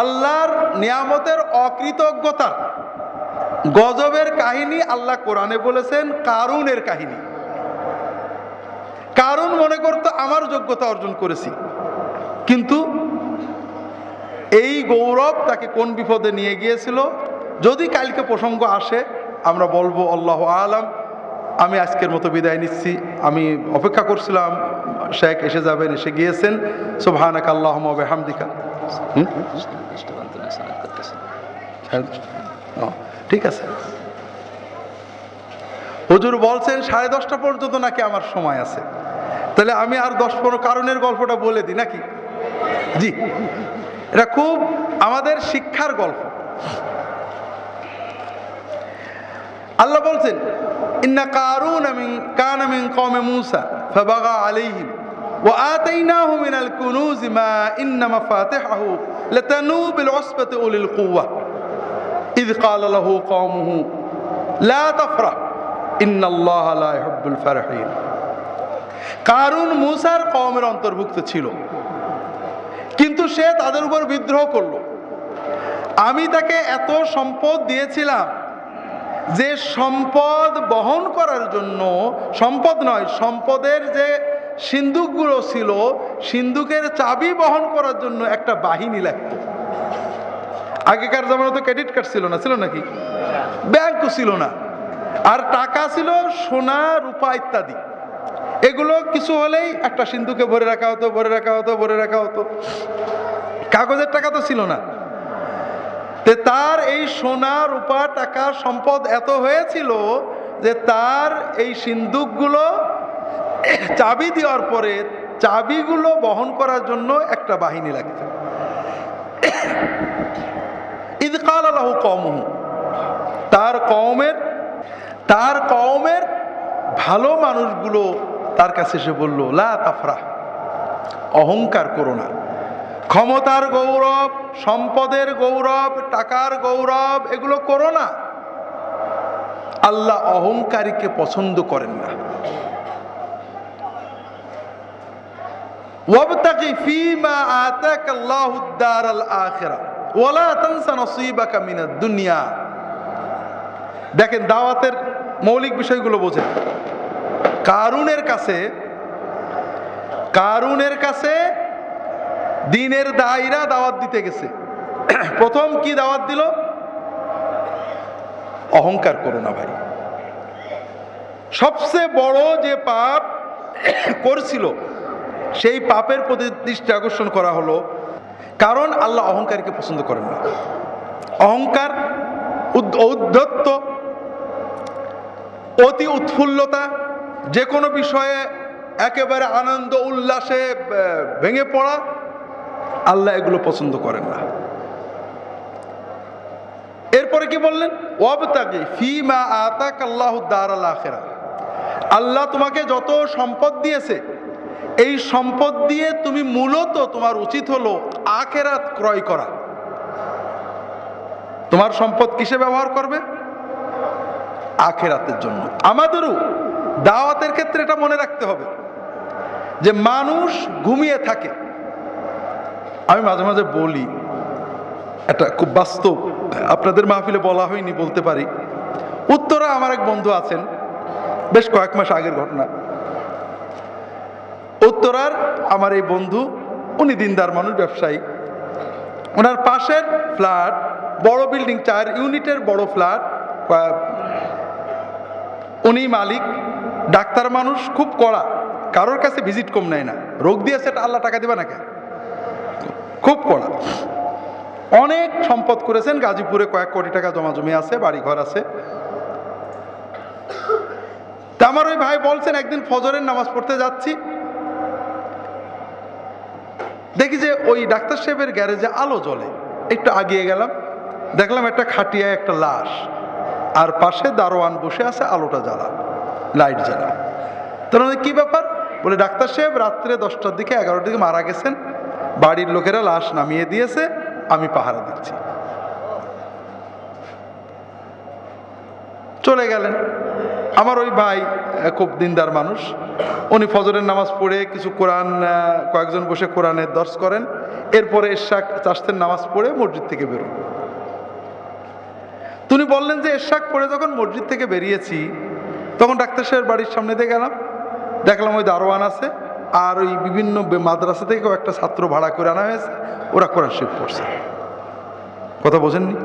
আল্লাহর নিয়ামতের অকৃতজ্ঞতার গজবের কাহিনী আল্লাহ কোরআনে বলেছেন কারুনের কাহিনী। কারুন মনে করতো আমার যোগ্যতা অর্জন করেছি, কিন্তু এই গৌরব তাকে কোন বিপদে নিয়ে গিয়েছিল যদি কালকে প্রসঙ্গ আসে আমরা বলবো আল্লাহু আলাম। আমি আজকের মতো বিদায় নিচ্ছি। আমি অপেক্ষা করছিলাম শেখ এসে যাবেন, এসে গিয়েছেন। সুবহানাকা আল্লাহুম্মা ওয়া বিহামদিকা। ঠিক আছে, হুজুর বলছেন 10:30 পর্যন্ত নাকি আমার সময় আছে, তাহলে আমি আর 10-15 কারণের গল্পটা বলে দিই নাকি? জি, এটা খুব আমাদের শিক্ষার গল্প। আল্লাহ বলছেন ইন্না কারুনা কানা মিন কওমি মূসা ফাবাগা আলাইহিম ওয়া আতাইনাহু মিনাল কুনুজ মা ইন্না মাফাতিহাহু লাতানু বিল উসবাতি উলিল কুওয়া ইয ক্বালা লাহু কওমুহু লা তাফরাহ ইন্নাল্লাহা লা ইউহিব্বুল ফারিহিন। কারুন মূসার কওমের অন্তর্ভুক্ত ছিল, কিন্তু সে তাদের উপর বিদ্রোহ করলো। আমি তাকে এত সম্পদ দিয়েছিলাম যে সম্পদ বহন করার জন্য, সম্পদ নয়, সম্পদের যে সিন্ধুকগুলো ছিল, সিন্ধুকের চাবি বহন করার জন্য একটা বাহিনী লাগতো। আগেকার জামানায় তো ক্রেডিট কার্ড ছিল না, ছিল নাকি? ব্যাংকও ছিল না, আর টাকা ছিল সোনা রূপা ইত্যাদি। এগুলো কিছু হলেই একটা সিন্ধুকে ভরে রাখা হতো, ভরে রাখা হতো, ভরে রাখা হতো। কাগজের টাকা তো ছিল না। তার এই সোনা রূপা টাকা সম্পদ এত হয়েছিল যে তার এই সিন্ধুকগুলো চাবি দেওয়ার পরে চাবিগুলো বহন করার জন্য একটা বাহিনী লাগতো। ইয ক্বালা লাহু কওমুহু, তার কওমের ভালো মানুষগুলো তার কাছে এসে বলল লা তাফরাহ, অহংকার করো না। ক্ষমতার গৌরব, সম্পদের গৌরব, টাকার গৌরব এগুলো করো না। আল্লাহ অহংকারীকে পছন্দ করেন না। ওয়াবতাগি ফীমা আতাকাল্লাহুদ দারাল আখিরা ওয়া লা তানসা নসীবাকা মিনাদ দুনিয়া। দেখেন দাওয়াতের মৌলিক বিষয়গুলো বোঝেন। কারুনের কাছে দিনের দায়ীরা দাওয়াত দিতে গেছে। প্রথম কি দাওয়াত দিল? অহংকার করো না ভাই। সবচেয়ে বড় যে পাপ করছিল সেই পাপের প্রতি দৃষ্টি আকর্ষণ করা হলো, কারণ আল্লাহ অহংকারীকে পছন্দ করেন না। অহংকার, ঔদ্ধত্য, অতি উৎফুল্লতা, যে কোনো বিষয়ে একেবারে আনন্দ উল্লাসে ভেঙে পড়া, আল্লাহ এগুলো পছন্দ করেন না। এরপরে কি বললেন? ওয়াবতাগি ফীমা আতাকাল্লাহুদ দারাল আখিরা। আল্লাহ তোমাকে যত সম্পদ দিয়েছে, এই সম্পদ দিয়ে তুমি মূলত তোমার উচিত হলো আখিরাত ক্রয় করা। তোমার সম্পদ কিসে ব্যবহার করবে? আখিরাতের জন্য। আমাদেরও দাওয়াতের ক্ষেত্রে এটা মনে রাখতে হবে যে মানুষ ঘুমিয়ে থাকে। আমি মাঝে মাঝে বলি, এটা খুব বাস্তব, আপনাদের মাহফিলে বলা হয়নি, বলতে পারি। উত্তরা আমার এক বন্ধু আছেন, বেশ কয়েক মাস আগের ঘটনা। উত্তরার আমার এই বন্ধু, উনি দিনদার মানুষ, ব্যবসায়ী। ওনার পাশের ফ্ল্যাট, বড় বিল্ডিং, 4 ইউনিটের বড় ফ্ল্যাট, উনি মালিক, ডাক্তার মানুষ, খুব কড়া, কারোর কাছে ভিজিট কম নেয় না। রোগ দিয়েছে, এটা আল্লাহ টাকা দিবা নাকি? খুব কড়া। অনেক সম্পদ করেছেন, গাজীপুরে কয়েক কোটি টাকা জমা জমি আছে, বাড়ি ঘর আছে। তা আমার ওই ভাই বলছেন, একদিন ফজরের নামাজ পড়তে যাচ্ছি, দেখি যে ওই ডাক্তার সাহেবের গ্যারেজে আলো জ্বলে। একটু আগিয়ে গেলাম, দেখলাম একটা খাটিয়ায় একটা লাশ, আর পাশে দারোয়ান বসে আছে, আলোটা জ্বালা, লাইট জ্বালা। তখন কি ব্যাপার? বলে ডাক্তার সাহেব রাত্রে 10টার দিকে 11টার দিকে মারা গেছেন, বাড়ির লোকেরা লাশ নামিয়ে দিয়েছে, আমি পাহারা দিচ্ছি। চলে গেলেন। আমার ওই ভাই খুব দিনদার মানুষ, উনি ফজরের নামাজ পড়ে কিছু কোরআন, কয়েকজন বসে কোরআনের দর্শ করেন, এরপরে এশাক চাষতের নামাজ পড়ে মসজিদ থেকে বেরোন। তিনি বললেন যে এশাক পড়ে যখন মসজিদ থেকে বেরিয়েছি তখন ডাক্তার সাহেবের বাড়ির সামনে দিয়ে গেলাম, দেখলাম ওই দারোয়ান আছে আর ওই বিভিন্ন মাদ্রাসা থেকেও একটা ছাত্র ভাড়া করে আনা হয়েছে, ওরা কোরআন শরীফ পড়ছে। কথা বোঝেননি?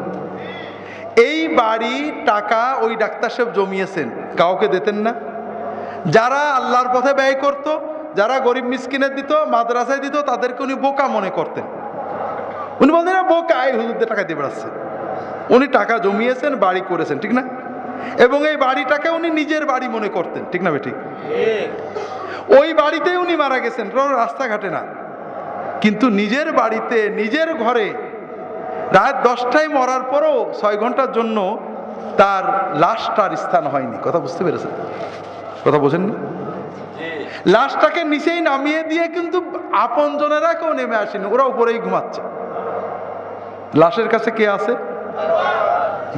এই বাড়ি টাকা ওই ডাক্তার সাহেব জমিয়েছেন, কাউকে দিতেন না। যারা আল্লাহর পথে ব্যয় করত, যারা গরিব মিসকিনের দিত, মাদ্রাসায় দিত, তাদেরকে উনি বোকা মনে করতেন। উনি বলতেন বোকা, এই হুজুরদের টাকা দিয়ে বেড়াচ্ছে। উনি টাকা জমিয়েছেন, বাড়ি করেছেন, ঠিক না? এবং এই বাড়িটাকে উনি নিজের বাড়ি মনে করতেন, ঠিক না বেঠিক? ওই বাড়িতেই উনি মারা গেছেন, রাস্তাঘাটে না, কিন্তু নিজের বাড়িতে নিজের ঘরে রাত 10টায় মরার পরও 6 ঘন্টার জন্য তার লাশটার স্থান হয়নি। কথা বুঝতে পেরেছেন? কথা বোঝেননি? লাশটাকে নিচেই নামিয়ে দিয়ে কিন্তু আপন জনেরা কেউ নেমে আসেনি, ওরা উপরেই ঘুমাচ্ছে। লাশের কাছে কে আছে?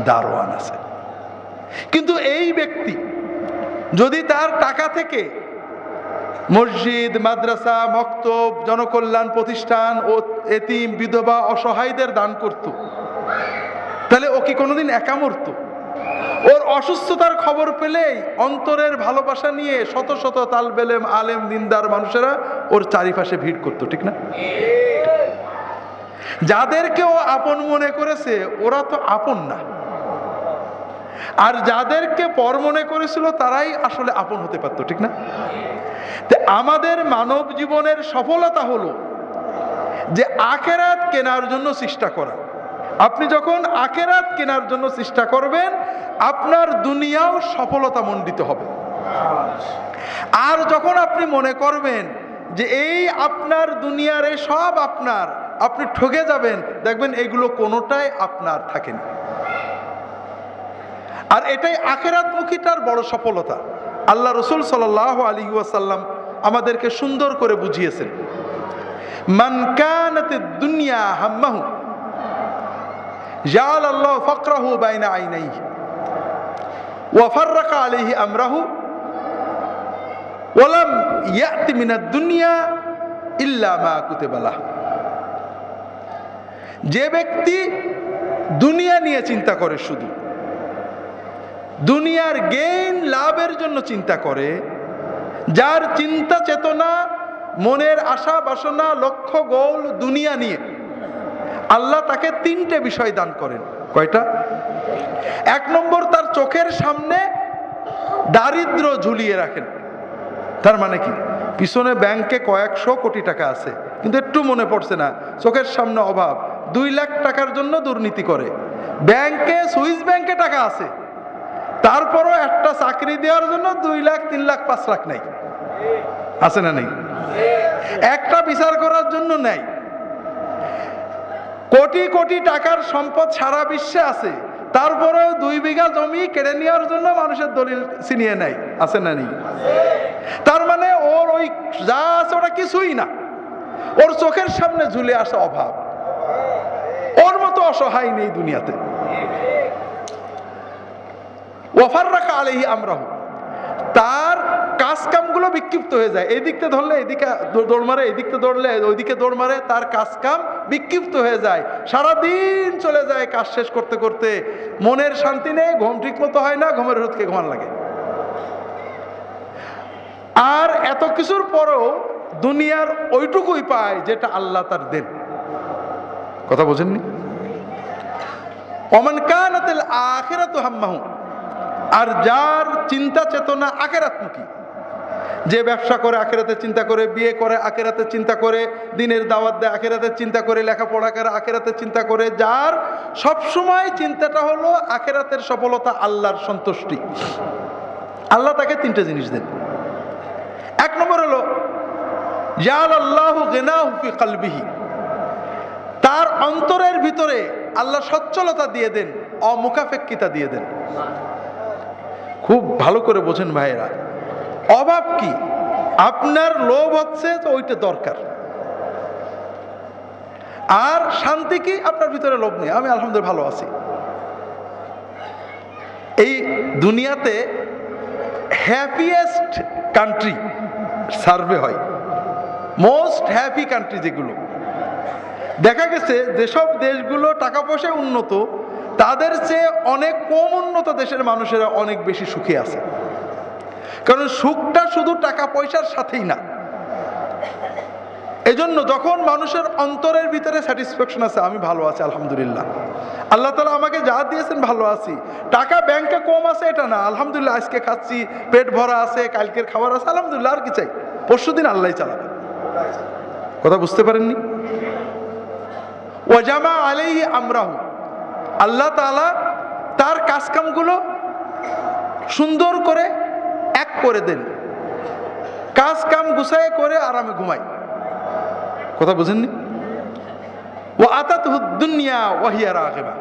দারোয়ান আছে। কিন্তু এই ব্যক্তি যদি তার টাকা থেকে মসজিদ, মাদ্রাসা, মক্তব, জনকল্যাণ প্রতিষ্ঠান ও এতিম, বিধবা, অসহায়দের দান করত, তাহলে ও কি কোনোদিন একা মরত? ওর অসুস্থতার খবর পেলেই অন্তরের ভালোবাসা নিয়ে শত শত তালবেলেম, আলেম, দিনদার মানুষেরা ওর চারিপাশে ভিড় করত, ঠিক না? যাদেরকে ও আপন মনে করেছে ওরা তো আপন না, আর যাদেরকে পর মনে করেছিল তারাই আসলে আপন হতে পারত, ঠিক না? আমাদের মানব জীবনের সফলতা হলো যে আখেরাত কেনার জন্য চেষ্টা করা। আপনি যখন আখেরাত কেনার জন্য চেষ্টা করবেন, আপনার দুনিয়াও সফলতা মণ্ডিত হবে। আর যখন আপনি মনে করবেন যে এই আপনার দুনিয়ার এই সব আপনার, আপনি ঠকে যাবেন, দেখবেন এগুলো কোনোটাই আপনার থাকেনি। আর এটাই আখেরাতমুখীটার বড় সফলতা। আল্লাহ রসুল সাল্লাল্লাহু আলাইহি ওয়াসাল্লাম আমাদেরকে সুন্দর করে বুঝিয়েছেন, মান কানাতিদ দুনিয়া হাম্মাহু জাআলাল্লাহু ফাকরাহু বাইনা আইনাইহি ওয়া ফাররাকা আলাইহি আমরাহু ওয়া লাম ইয়াতি মিনাদ দুনিয়া ইল্লা মা কুতিবা লাহু। যে ব্যক্তি দুনিয়া নিয়ে চিন্তা করে, শুধু দুনিয়ার গেইন লাভের জন্য চিন্তা করে, যার চিন্তা চেতনা, মনের আশা বাসনা, লক্ষ্য গোল দুনিয়া নিয়ে, আল্লাহ তাকে 3টে বিষয় দান করেন। কয়টা? 1 নম্বর, তার চোখের সামনে দারিদ্র ঝুলিয়ে রাখেন। তার মানে কি? পিছনে ব্যাংকে কয়েকশো কোটি টাকা আছে, কিন্তু একটু মনে পড়ছে না, চোখের সামনে অভাব। 2 লাখ টাকার জন্য দুর্নীতি করে, ব্যাংকে, সুইস ব্যাংকে টাকা আছে, তারপরও একটা চাকরি দেওয়ার জন্য 2 লাখ, 3 লাখ, 5 লাখ নেই। আছে না নেই? একটা বিচার করার জন্য নেই। কোটি কোটি টাকার সম্পদ সারা বিশ্বে আছে, তারপরেও 2 বিঘা জমি কেড়ে নেওয়ার জন্য মানুষের দলিল ছিনিয়ে নেয়। আছে না নেই? তার মানে ওর ওই যা আছে ওটা কিছুই না, ওর চোখের সামনে ঝুলে আসা অভাব। ওর মতো অসহায় নেই দুনিয়াতে। ওয়াফাররাকা আলাইহি আমরাহু, তার কাজ কামগুলো বিক্ষিপ্ত হয়ে যায়। এদিকতে ধরলে এদিকে দৌড় মারে, এদিকতে ধরলে ওইদিকে দৌড় মারে, তার কাজ কাম বিক্ষিপ্ত হয়ে যায়। সারাদিন চলে যায় কাজ শেষ করতে করতে, মনের শান্তি নেই, ঘুম ঠিক মতো হয় না, ঘুমের ওষুধ খেয়ে ঘুমান লাগে। আর এত কিছুর পরও দুনিয়ার ওইটুকুই পায় যেটা আল্লাহ তার দেন। কথা বোঝেননি? ওমান কানাতিল আখিরাতু হাম্মাহু, আর যার চিন্তা চেতনা আখিরাতমুখী, যে ব্যবসা করে আখিরাতের চিন্তা করে, বিয়ে করে আখিরাতের চিন্তা করে, দিনের দাওয়াত দেয় আখিরাতের চিন্তা করে, লেখাপড়া করে আখিরাতের চিন্তা করে, যার সব সময় চিন্তাটা হলো আখিরাতের সফলতা, আল্লাহর সন্তুষ্টি, আল্লাহ তাকে 3টে জিনিস দেন। 1 নম্বর হলো জাআলাল্লাহু গিনাহু ফি কলবিহি, তার অন্তরের ভিতরে আল্লাহ সচ্ছলতা দিয়ে দেন, অমুখাপেক্ষিতা দিয়ে দেন। খুব ভালো করে বোঝেন ভাইয়েরা, অভাব কি? আপনার লোভ হচ্ছে তো ওইটা দরকার, আর শান্তি কি? আপনার ভিতরে লোভ নেই, আমি আলহামদুলিল্লাহ ভালো আছি। এই দুনিয়াতে হ্যাপিয়েস্ট কান্ট্রি সার্ভে হয়, মোস্ট হ্যাপি কান্ট্রি যেগুলো, দেখা গেছে যেসব দেশগুলো টাকা পয়সায় উন্নত তাদের চেয়ে অনেক কম উন্নত দেশের মানুষেরা অনেক বেশি সুখী আছে। কারণ সুখটা শুধু টাকা পয়সার সাথেই না। এজন্য যখন মানুষের অন্তরের ভিতরে স্যাটিসফ্যাকশন আছে, আমি ভালো আছি আলহামদুলিল্লাহ, আল্লাহ তাআলা আমাকে যা দিয়েছেন ভালো আছি, টাকা ব্যাংকে কম আছে এটা না, আলহামদুলিল্লাহ আজকে খাচ্ছি, পেট ভরা আছে, কালকের খাবার আছে, আলহামদুলিল্লাহ, আর কি চাই, পরশুদিন আল্লাহ চালাবে। কথা বুঝতে পারেননি? ওয়াজামা আলাইহি আমরাহু, আল্লাহ তাআলা তার কাজকামগুলো সুন্দর করে এক করে দেন, কাজ কাম গুছায় করে আরামে ঘুমাই। কথা বুঝেননি? ওয়া আতাতহুদ দুনিয়া ওয়া হিয়া রাগিবা,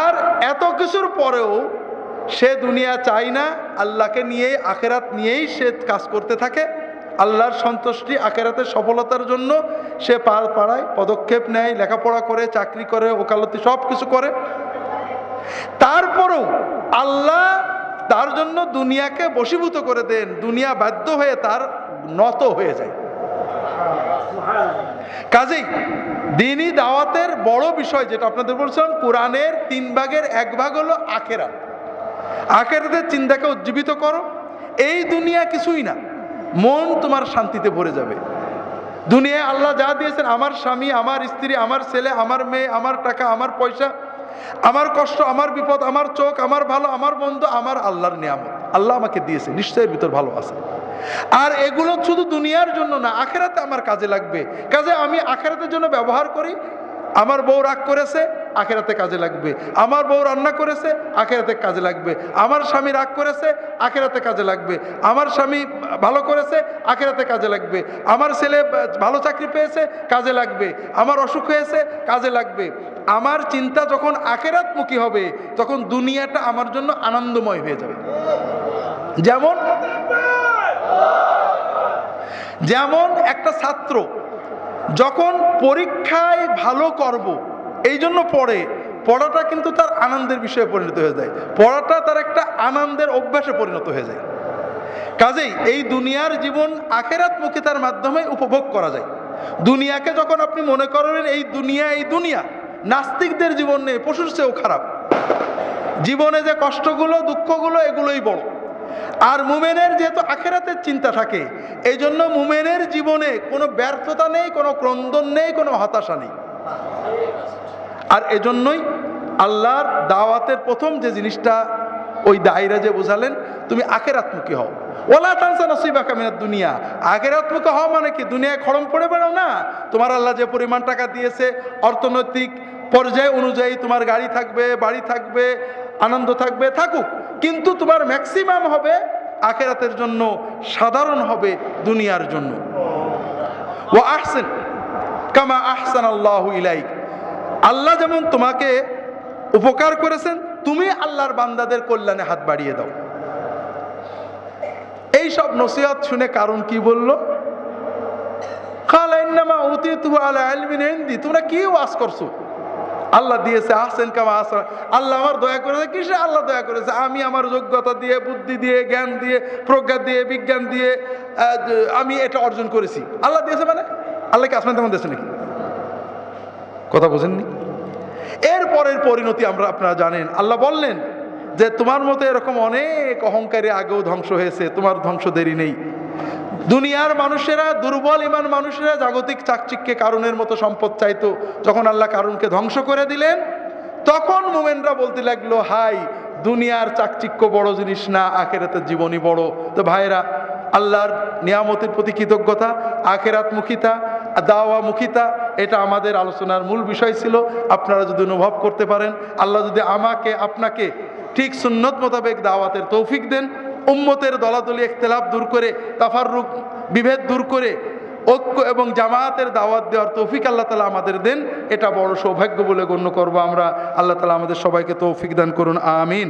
আর এত কিছুর পরেও সে দুনিয়া চায় না, আল্লাহকে নিয়ে আখিরাত নিয়েই সে কাজ করতে থাকে। আল্লাহর সন্তুষ্টি আখিরাতের সফলতার জন্য সে পাড়ায় পদক্ষেপ নেয়, লেখাপড়া করে, চাকরি করে, ওকালতি সব কিছু করে। তারপরেও আল্লাহ তার জন্য দুনিয়াকে বশীভূত করে দেন, দুনিয়া বাধ্য হয়ে তার নত হয়ে যায়। কাজেই দ্বীনি দাওয়াতের বড় বিষয় যেটা আপনাদের বলছিলাম, কোরআনের 3 ভাগের 1 ভাগ হলো আখিরাত। আখিরাতের চিন্তাকে উজ্জীবিত করো। এই দুনিয়া কিছুই না, মন তোমার শান্তিতে ভরে যাবে। দুনিয়ায় আল্লাহ যা দিয়েছেন, আমার স্বামী, আমার স্ত্রী, আমার ছেলে, আমার মেয়ে, আমার টাকা, আমার পয়সা, আমার কষ্ট, আমার বিপদ, আমার চোখ, আমার ভালো, আমার বন্ধু, আমার আল্লাহর নিয়ামত, আল্লাহ আমাকে দিয়েছে, নিশ্চয়ের ভিতর ভালো আছে। আর এগুলো শুধু দুনিয়ার জন্য না, আখিরাতে আমার কাজে লাগবে। কাজে আমি আখিরাতের জন্য ব্যবহার করি। আমার বউ রাগ করেছে, আখিরাতে কাজে লাগবে। আমার বউ রান্না করেছে, আখিরাতে কাজে লাগবে। আমার স্বামী রাগ করেছে, আখিরাতে কাজে লাগবে। আমার স্বামী ভালো করেছে, আখিরাতে কাজে লাগবে। আমার ছেলে ভালো চাকরি পেয়েছে, কাজে লাগবে। আমার অসুখ হয়েছে, কাজে লাগবে। আমার চিন্তা যখন আখিরাতমুখী হবে, তখন দুনিয়াটা আমার জন্য আনন্দময় হয়ে যাবে। যেমন একটা ছাত্র যখন পরীক্ষায় ভালো করব এই জন্য পড়াটা কিন্তু তার আনন্দের বিষয়ে পরিণত হয়ে যায়, পড়াটা তার একটা আনন্দের অভ্যাসে পরিণত হয়ে যায়। কাজেই এই দুনিয়ার জীবন আখিরাতমুখিতার মাধ্যমে উপভোগ করা যায়। দুনিয়াকে যখন আপনি মনে করবেন এই দুনিয়া, নাস্তিকদের জীবন নেই, পশুর চেয়েও খারাপ। জীবনে যে কষ্টগুলো, দুঃখগুলো, এগুলোই বড়। আর মুমিনের যেহেতু আখিরাতের চিন্তা থাকে, এই জন্য মুমিনের জীবনে কোনো ব্যর্থতা নেই, কোনো ক্রন্দন নেই, কোনো হতাশা নেই। আর এজন্যই আল্লাহর দাওয়াতের প্রথম যে জিনিসটা ওই দায়রা যে বোঝালেন, তুমি আখিরাতমুখী হও। ওয়ালা তানসা নসিবাকা মিনাদ দুনিয়া। আখিরাতমুখী হওয়া মানে কি? দুনিয়ায় খড়ম পড়ে বেড়াও না। তোমার আল্লাহ যে পরিমাণ টাকা দিয়েছে, অর্থনৈতিক পর্যায় অনুযায়ী তোমার গাড়ি থাকবে, বাড়ি থাকবে, আনন্দ থাকবে, থাকুক, কিন্তু তোমার ম্যাক্সিমাম হবে আখিরাতের জন্য, সাধারণ হবে দুনিয়ার জন্য। ওয়া আহসিন কামা আহসানাল্লাহু ইলাইক। আল্লাহ যেমন তোমাকে উপকার করেছেন, তুমি আল্লাহর বান্দাদের কল্যাণে হাত বাড়িয়ে দাও। এই সব নসিহত শুনে কারণ কি বললো? কালা ইন্নামা উতিতুহু আলা ইলমিন ইনদি। তোমরা কি ওয়াজ করছো? আল্লাহ দিয়েছে, আহসেন কামা আহসান। আল্লাহ আমার দয়া করেছে। কিসে আল্লাহ দয়া করেছে? আমি আমার যোগ্যতা দিয়ে, বুদ্ধি দিয়ে, জ্ঞান দিয়ে, প্রজ্ঞা দিয়ে, বিজ্ঞান দিয়ে আমি এটা অর্জন করেছি। আল্লাহ দিয়েছে মানে আল্লাহকে আসমান তেমন দিয়েছে নাকি? কথা বোঝেননি? এরপরের পরিণতি আপনারা জানেন। আল্লাহ বললেন যে তোমার মতো এরকম অনেক অহংকারী আগেও ধ্বংস হয়েছে, তোমার ধ্বংস দেরি নেই। দুনিয়ার মানুষেরা, দুর্বল ইমান মানুষেরা জাগতিক চাকচিক্যে কারুনের মতো সম্পদ চাইতো। যখন আল্লাহ কারুনকে ধ্বংস করে দিলেন, তখন মুমিনরা বলতে লাগলো, হাই, দুনিয়ার চাকচিক্য বড় জিনিস না, আখিরাতের জীবনই বড়। তো ভাইরা, আল্লাহর নিয়ামতের প্রতি কৃতজ্ঞতা, আখিরাতমুখিতা, দাওয়ামুখিতা, এটা আমাদের আলোচনার মূল বিষয় ছিল। আপনারা যদি অনুভব করতে পারেন, আল্লাহ যদি আমাকে আপনাকে ঠিক সুন্নত মোতাবেক দাওয়াতের তৌফিক দেন, উম্মতের দলাদলি ইখতিলাফ দূর করে, তাফাররুক বিভেদ দূর করে ঐক্য এবং জামায়াতের দাওয়াত দেওয়ার তৌফিক আল্লাহ তাআলা আমাদের দেন, এটা বড় সৌভাগ্য বলে গণ্য করব আমরা। আল্লাহ তাআলা আমাদের সবাইকে তৌফিক দান করুন, আমিন।